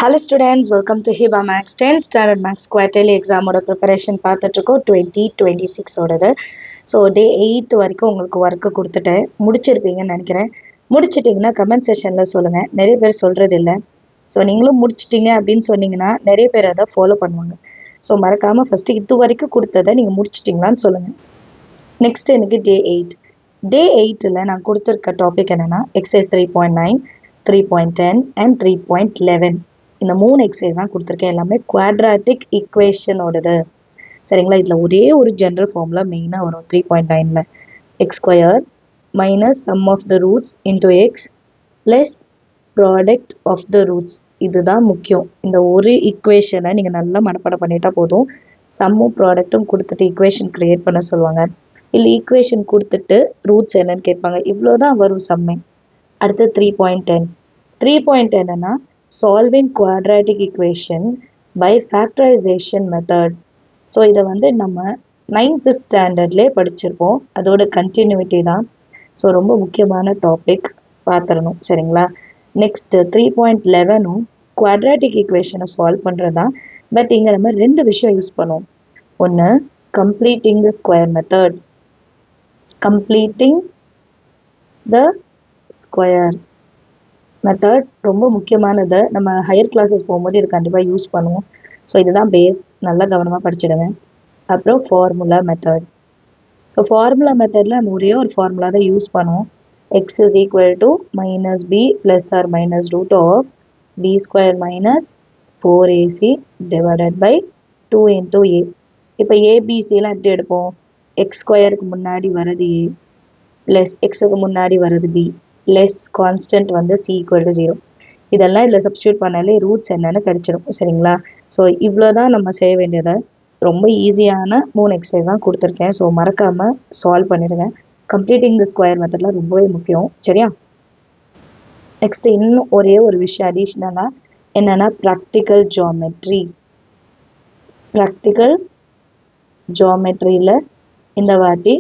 Hello students, welcome to HIBA Max 10th Standard Max Quarterly Exam ஓட preparation பார்த்துட்ருக்கோம் 2026 so day 8 வரைக்கும் உங்களுக்கு work கொடுத்துட்டேன், முடிச்சிருப்பீங்கன்னு நினைக்கிறேன். முடிச்சிட்டிங்கன்னா கமெண்ட் செஷனில் சொல்லுங்கள். நிறைய பேர் சொல்கிறது இல்லை. ஸோ நீங்களும் முடிச்சிட்டிங்க அப்படின்னு சொன்னீங்கன்னா நிறைய பேர் அதை ஃபாலோ பண்ணுவாங்க. ஸோ மறக்காமல் ஃபஸ்ட்டு இது வரைக்கும் கொடுத்ததை நீங்கள் முடிச்சிட்டிங்களான்னு சொல்லுங்கள். நெக்ஸ்ட் எனக்கு டே 8. டே 8ல் நான் கொடுத்துருக்க டாபிக் என்னென்னா எக்ஸசைஸ் 3.9, 3.10 அண்ட் 3.11. இந்த 3 எக்ஸசைஸ் தான் கொடுத்துருக்கேன். எல்லாமே குவாட்ராட்டிக் ஈக்குவேஷனோடது. சரிங்களா? இதில் ஒரே ஒரு ஜென்ரல் ஃபார்முலா மெயினாக வரும் 3.9ல். X square minus sum of the roots into x plus product of the roots. இதுதான் முக்கியம். இந்த ஒரு ஈக்குவேஷனை நீங்கள் நல்லா மனப்பாடம் பண்ணிட்டா போதும். சம்மும் ப்ராடக்ட்டும் கொடுத்துட்டு ஈக்குவேஷன் க்ரியேட் பண்ண சொல்லுவாங்க. இல்லை ஈக்குவேஷன் கொடுத்துட்டு ரூட்ஸ் என்னன்னு கேட்பாங்க. இவ்வளோதான் வரும் சம்மே. அடுத்து 3.10. 3.10னா solving quadratic equation by factorization method. So இதை நம்ம 9th ஸ்டாண்டர்ட்லேயே படிச்சிருப்போம். அதோட கண்டினியூட்டி தான். ஸோ ரொம்ப முக்கியமான டாபிக், பார்த்துடணும். சரிங்களா? நெக்ஸ்ட்டு 3.11ம் குவாட்ராட்டிக் ஈக்குவேஷனை சால்வ் பண்ணுறது தான். பட் இங்கே நம்ம 2 விஷயம் யூஸ் பண்ணுவோம். ஒன்று completing the square method. Completing the square method ரொம்ப முக்கியமானது. நம்ம ஹையர் கிளாஸஸ் போகும்போது இது கண்டிப்பாக யூஸ் பண்ணுவோம். ஸோ இதுதான் பேஸ். நல்லா கவனமாக படிச்சிடுங்க. அப்புறம் ஃபார்முலா மெத்தட். ஸோ ஃபார்முலா மெத்தடில் நம்ம ஒரே ஒரு ஃபார்முலா தான் யூஸ் பண்ணுவோம். X is equal to minus b plus or minus root of b square minus 4ac divided by 2 into a. இப்போ ஏபிசிலாம் எப்படி எடுப்போம்? எக்ஸ் ஸ்கொயருக்கு முன்னாடி வரது ஏ ப்ளஸ் எக்ஸுக்கு முன்னாடி வரது b less constant C equal to 0. இதெல்லாம் இதில் சப்ஸ்டியூட் பண்ணாலே ரூட்ஸ் என்னென்னு கிடச்சிடும். சரிங்களா? ஸோ இவ்வளோ தான் நம்ம செய்ய வேண்டியதை. ரொம்ப ஈஸியான 3 எக்ஸசைஸ் தான் கொடுத்துருக்கேன். ஸோ மறக்காமல் சால்வ் பண்ணிடுங்க. கம்ப்ளீட்டிங் த ஸ்கொயர் மெத்தட்லாம் ரொம்பவே முக்கியம். சரியா? நெக்ஸ்ட்டு இன்னும் ஒரே ஒரு விஷயம் அடிஷ்னலாக என்னென்னா ப்ராக்டிக்கல் ஜியாமெட்ரி. ப்ராக்டிக்கல் ஜியாமெட்ரியில் இந்த வாட்டி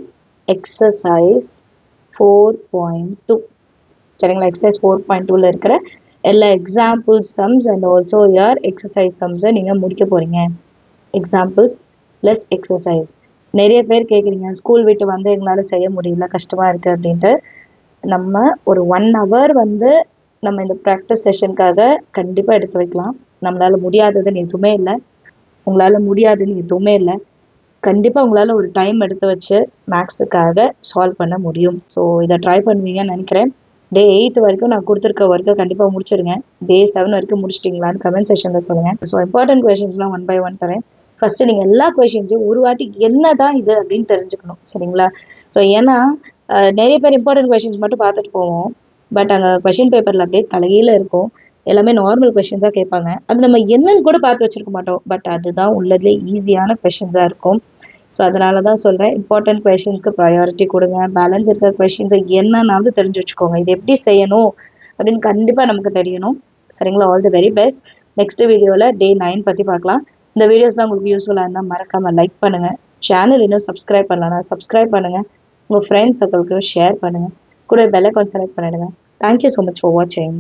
எக்ஸசைஸ் 4.2. சரிங்களா? எக்ஸசைஸ் 4.2ல இருக்கிற எல்லா எக்ஸாம்பிள் சம்ஸ் அண்ட் ஆல்சோ யார் எக்ஸசைஸ் சம்ஸை நீங்கள் முடிக்க போகிறீங்க. Examples plus exercise. நிறைய பேர் கேட்குறீங்க, ஸ்கூல் விட்டு வந்து எங்களால் செய்ய முடியல, கஷ்டமாக இருக்குது அப்படின்ட்டு. நம்ம ஒரு 1 hour நம்ம இந்த ப்ராக்டிஸ் செஷனுக்காக கண்டிப்பாக எடுத்து வைக்கலாம். நம்மளால் முடியாததுன்னு எதுவுமே இல்லை. உங்களால் முடியாதுன்னு எதுவுமே இல்லை. கண்டிப்பாக உங்களால் ஒரு டைம் எடுத்து வச்சு மேக்ஸுக்காக சால்வ் பண்ண முடியும். ஸோ இதை ட்ரை பண்ணுவீங்கன்னு நினைக்கிறேன். டே 8 வரைக்கும் நான் கொடுத்துருக்க ஒர்க்கை கண்டிப்பாக முடிச்சிருங்க. டே 7 வரைக்கும் முடிச்சிட்டிங்களான்னு கமெண்ட் செஷனில் சொல்லுங்கள். ஸோ இம்பார்ட்டன்ட் கொஷின்ஸ்லாம் 1 by 1 தரேன். ஃபஸ்ட்டு நீங்கள் எல்லா கொஷின்ஸையும் ஒரு வாட்டி என்ன தான் இது அப்படின்னு தெரிஞ்சுக்கணும். சரிங்களா? ஸோ ஏன்னா நிறைய பேர் இம்பார்ட்டன்ட் கொஷின்ஸ் மட்டும் பார்த்துட்டு போவோம். பட் அங்கே கொஷின் பேப்பரில் அப்படியே தலையில் இருக்கும். எல்லாமே நார்மல் கொஷின்ஸாக கேட்பாங்க. அது நம்ம என்னன்னு கூட பார்த்து வச்சுருக்க மாட்டோம். பட் அதுதான் உள்ளதுலே ஈஸியான கொஷின்ஸாக இருக்கும். ஸோ அதனால தான் சொல்கிறேன், இம்பார்ட்டன்ட் கொஷின்ஸ்க்கு ப்ரையாரிட்டி கொடுங்க. பேலன்ஸ் இருக்கிற கொஷின்ஸை என்னன்னாவது தெரிஞ்சு வச்சுக்கோங்க. இது எப்படி செய்யணும் அப்படின்னு கண்டிப்பாக நமக்கு தெரியணும். சரிங்களா? All the very best. Next வீடியோவில் டே 9 பற்றி பார்க்கலாம். இந்த வீடியோஸ்லாம் உங்களுக்கு யூஸ்ஃபுல்லாக இருந்தால் மறக்காமல் லைக் பண்ணுங்கள். சேனல் இன்னும் சப்ஸ்கிரைப் பண்ணலன்னா சப்ஸ்கிரைப் பண்ணுங்கள். உங்கள் ஃப்ரெண்ட்ஸ் சர்க்கிளுக்கு ஷேர் பண்ணுங்கள். கூட பெல் ஐகான் செலக்ட் பண்ணிடுங்க. தேங்க்யூ ஸோ மச் ஃபார் வாட்சிங்.